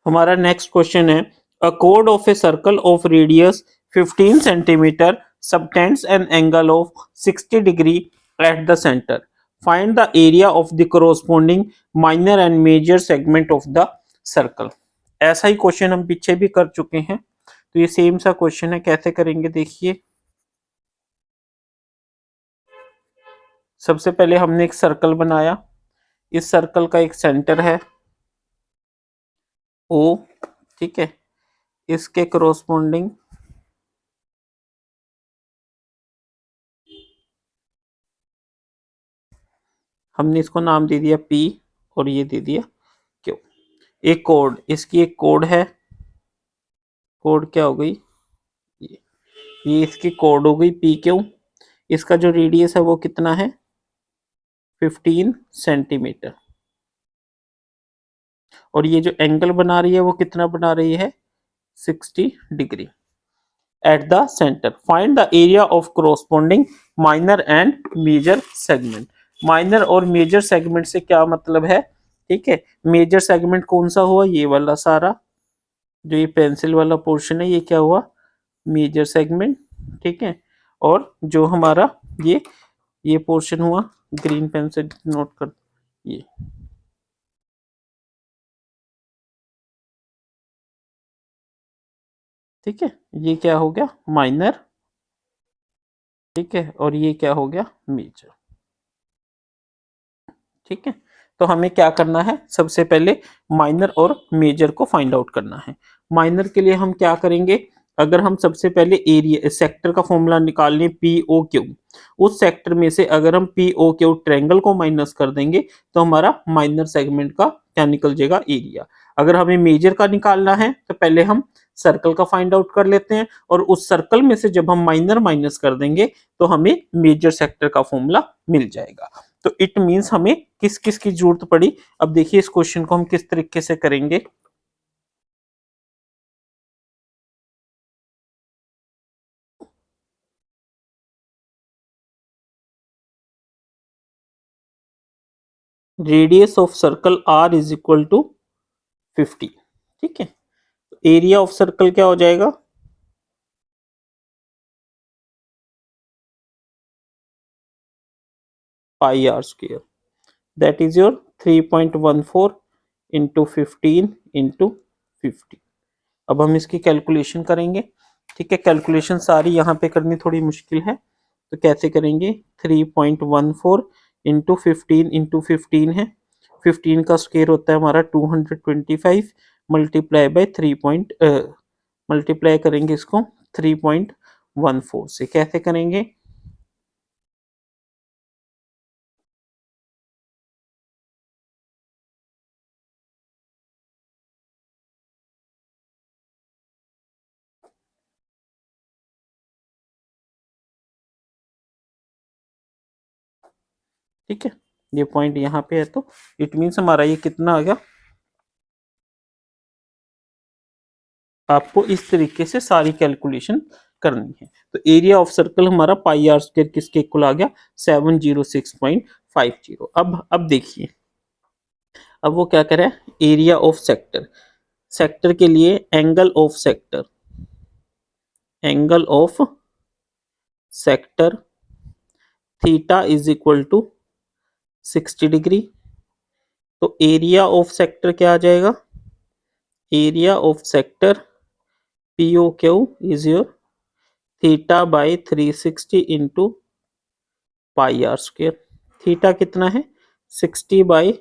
हमारा next question है a कोड of a circle of radius 15 centimetre subtends an angle of 60 degree at the centre find the area of the corresponding minor and major segment of the circle. ऐसा ही question हम पीछे भी कर चुके हैं, तो ये सेम सा क्वेश्चन है। कैसे करेंगे देखिए, सबसे पहले हमने एक सर्कल बनाया, इस सर्कल का एक सेंटर है ओ, ठीक है, इसके कोरोस्पोंडिंग हमने इसको नाम दे दिया P और ये दे दिया Q। एक कोड, इसकी एक कोड है, कोड क्या हो गई, ये इसकी कोड हो गई PQ। इसका जो रेडियस है वो कितना है 15 सेंटीमीटर, और ये जो एंगल बना रही है वो कितना बना रही है 60 degree at the centre. Find the area of corresponding minor and major segment. Minor और मेजर सेगमेंट से क्या मतलब है, ठीक है। मेजर सेगमेंट कौन सा हुआ, ये वाला सारा जो ये पेंसिल वाला पोर्शन है, ये क्या हुआ मेजर सेगमेंट, ठीक है। और जो हमारा ये पोर्शन हुआ, ग्रीन पेन से नोट कर, ये ठीक है, ये क्या हो गया माइनर, ठीक है, और ये क्या हो गया मेजर, ठीक है। तो हमें क्या करना है, सबसे पहले माइनर और मेजर को फाइंड आउट करना है। माइनर के लिए हम क्या करेंगे, अगर हम सबसे पहले एरिया सेक्टर का फॉर्मूला निकाल लें POQ, उस सेक्टर में से अगर हम POQ ट्रायंगल को माइनस कर देंगे तो हमारा माइनर सेगमेंट का क्या निकल जाएगा एरिया। अगर हमें मेजर का निकालना है तो पहले हम सर्कल का फाइंड आउट कर लेते हैं, और उस सर्कल में से जब हम माइनर माइनस कर देंगे तो हमें मेजर सेक्टर का फॉर्मूला मिल जाएगा। तो इट मींस हमें किस किस की जरूरत पड़ी। अब देखिए इस क्वेश्चन को हम किस तरीके से करेंगे। Radius of circle R is equal to 50, ठीक है। एरिया ऑफ सर्कल क्या हो जाएगा, pi are square, that is your 3.14 into 15 into 50। अब हम इसकी कैलकुलेशन करेंगे, ठीक है। कैलकुलेशन सारी यहाँ पे करनी थोड़ी मुश्किल है, तो कैसे करेंगे, 3.14 इंटू 15 इंटू 15 है, 15 का स्क्वायर होता है हमारा 225, मल्टीप्लाई बाय 3 पॉइंट मल्टीप्लाई करेंगे इसको 3.14 से। कैसे करेंगे, ठीक है, ये पॉइंट यहाँ पे है, तो इट मीन्स हमारा ये कितना आ गया। आपको इस तरीके से सारी कैलकुलेशन करनी है। तो एरिया ऑफ सर्कल हमारा पाई आर स्क्वायर किसके इक्वल आ गया 706.50। अब देखिए, अब वो क्या करे, एरिया ऑफ सेक्टर, सेक्टर के लिए angle of sector, angle of sector theta is equal to 60 degree. तो एरिया ऑफ सेक्टर क्या आ जाएगा, area of sector POQ is your theta by 360 into pi are square. Theta कितना है 60 by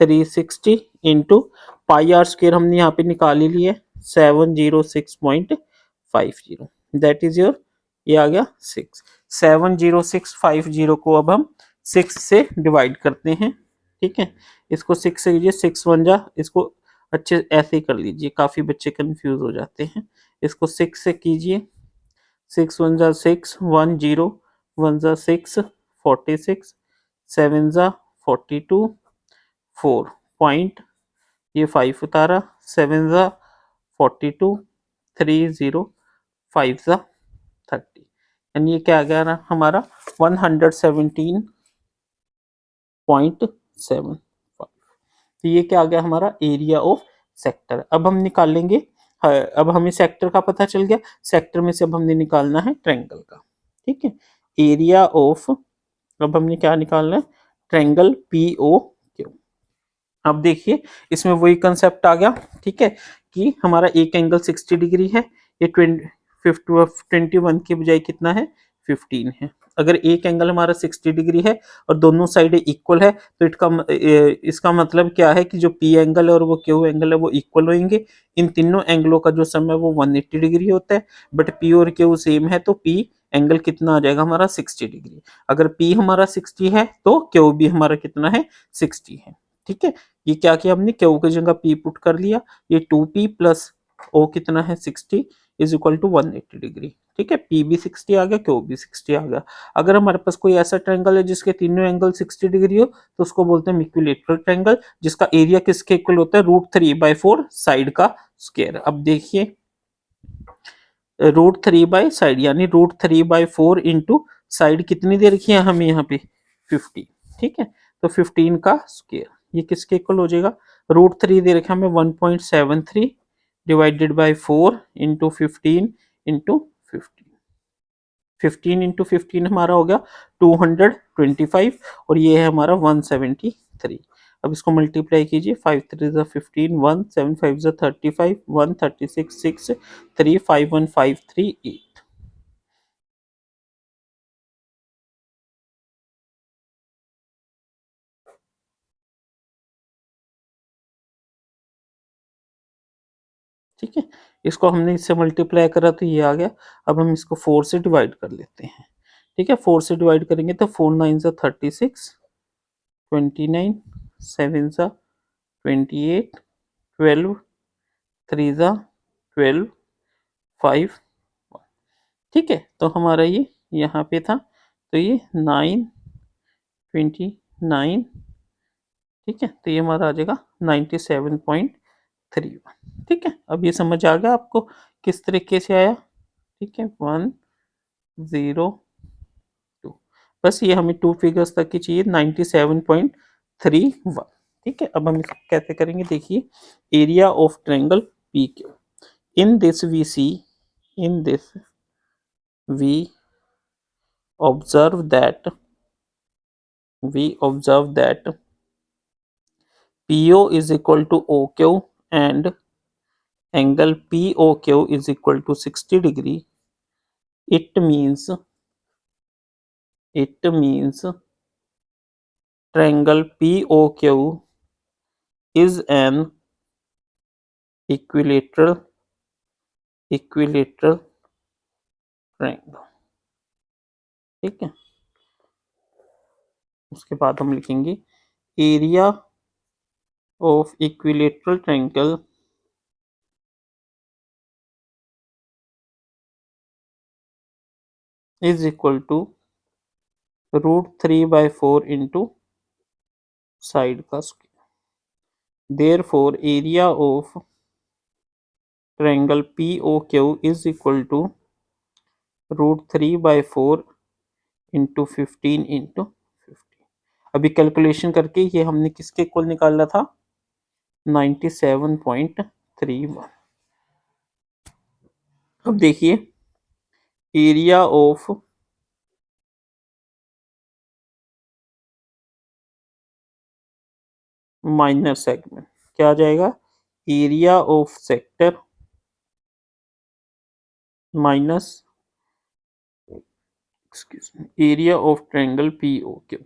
360 into pi are square हमने यहाँ पे निकाल ही लिया 706.50, दैट इज योर, ये आ गया 6। 70650 को अब हम 6 से डिवाइड करते हैं, ठीक है। इसको 6 से कीजिए, 6 वन जा, इसको अच्छे ऐसे ही कर लीजिए, काफी बच्चे कंफ्यूज हो जाते हैं। इसको 6 से कीजिए, 6 वन जा 6, 1 0, 1 जा 6, 46, 7 जा 42, 4 पॉइंट, ये 5 उतारा, 7 जा 42, 3 0, 5 जा 30, यानी ये क्या आ गया हमारा 117.75। तो ये क्या आ गया हमारा एरिया ऑफ सेक्टर। अब हम निकालेंगे, अब हमें सेक्टर का पता चल गया, सेक्टर में से अब हमने निकालना है ट्रायंगल का। ठीक है, एरिया ऑफ, अब हमने क्या निकालना है, ट्रायंगल पी ओ क्यू। अब देखिए इसमें वही कंसेप्ट आ गया। ठीक है, कि हमारा एक एंगल 60 डिग्री है, ये 21 की बजाय कितना है, 15 है। अगर एक एंगल हमारा 60 डिग्री है और दोनों साइड इक्वल है, तो इसका मतलब क्या है कि जो पी एंगल है और वो क्यू एंगल है वो इक्वल होंगे। इन तीनों एंगलों का जो सम है वो 180 डिग्री होता है, बट पी और क्यू सेम है, तो पी एंगल कितना आ जाएगा हमारा 60 डिग्री। अगर पी हमारा 60 है तो क्यू भी हमारा कितना है, 60 है। ठीक है, ये क्या किया हमने, क्यू की जगह पी पुट कर लिया, ये 2p प्लस ओ कितना है 60 इज इक्वल टू 180 डिग्री। ठीक है, पी भी 60 आ गया, क्यू भी 60 आ गया। अगर हमारे पास कोई ऐसा ट्रायंगल है जिसके तीनों एंगल 60 डिग्री हो, तो उसको बोलते हैं इक्विलेटरल ट्रायंगल, जिसका एरिया किसके इक्वल होता है, √3/4 साइड का स्क्वायर। अब देखिए √3 साइड, यानी √3/4 इंटू साइड कितनी दे रखी है हमें यहाँ पे, 50। ठीक है, तो 15 का स्क्वायर ये किसके इक्वल हो जाएगा, √3 दे रखा हमें 1.73 divided by 4 into 15 into 15 into 15 हमारा हो गया 225, और ये है हमारा 173। अब इसको मल्टीप्लाई कीजिए, 5 3 15, 1 7 5 35, 1 36 6 3 5 1 5 3 8। ठीक है, इसको हमने इससे मल्टीप्लाई करा तो ये आ गया। अब हम इसको 4 से डिवाइड कर लेते हैं। ठीक है, 4 से डिवाइड करेंगे तो 4 9 36, 29, 7 28, 12, 3 12, 5। ठीक है, तो हमारा ये यहाँ पे था, तो ये 9, 29। ठीक है, तो ये हमारा आ जाएगा 97.31। ठीक है, अब ये समझ आ गया आपको किस तरीके से आया। ठीक है, 102, बस ये हमें 2 फिगर्स तक की चाहिए, 97.31। ठीक है, अब हम इसको कैसे करेंगे, देखिए area of triangle P Q. In this we see, in this we observe that PO is equal to OQ and angle POQ is equal to 60 degree. It means triangle POQ is an equilateral triangle. ठीक है, उसके बाद हम लिखेंगे area of equilateral triangle is equal to √3/4 into side का square. Therefore, area of triangle POQ is equal to √3/4 into 15 into 50। अभी calculation करके ये हमने किसके इक्वल निकाला था, 97.31। अब देखिए एरिया ऑफ माइनर सेगमेंट क्या आ जाएगा, area of sector minus area of triangle POQ।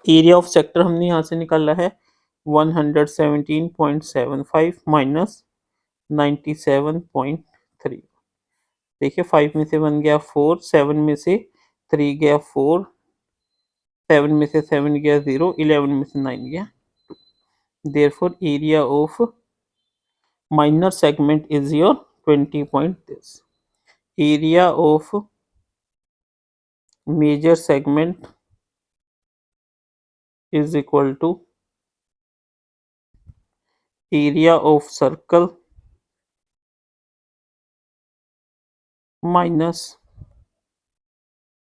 Area of sector हमने यहाँ से निकाला है 117.75 माइनस 97.3। देखिए 5 में से 1 गया 4, 7 में से 3 गया 4, 7 में से 7 गया 0, 11 में से 9 गया 2। Therefore, area of minor segment is your 20 point this. Area of major segment is equal to area of circle minus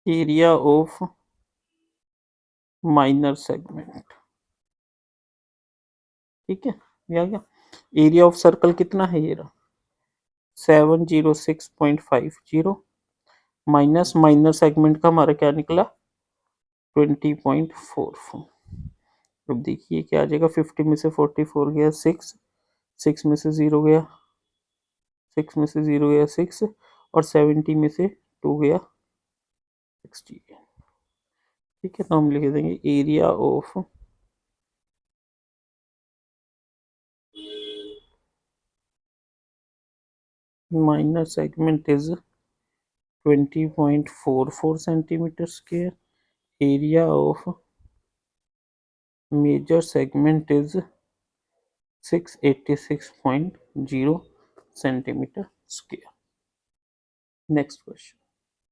area of minor segment। ठीक है, ये आ गया। एरिया ऑफ सर्कल कितना है, ये रहा 706.50 माइनस माइनर सेगमेंट का हमारा क्या निकला 20.44। अब देखिए क्या आ जाएगा, 50 में से 44 गया 6, 6 में से 0 गया, 6 में से 0 गया 6, और 70 में से 2 गया 60। ठीक है, तो हम लिख देंगे area of minor segment is 20.44 centimetre square, area of major segment is 686.0 centimetre square. Next question.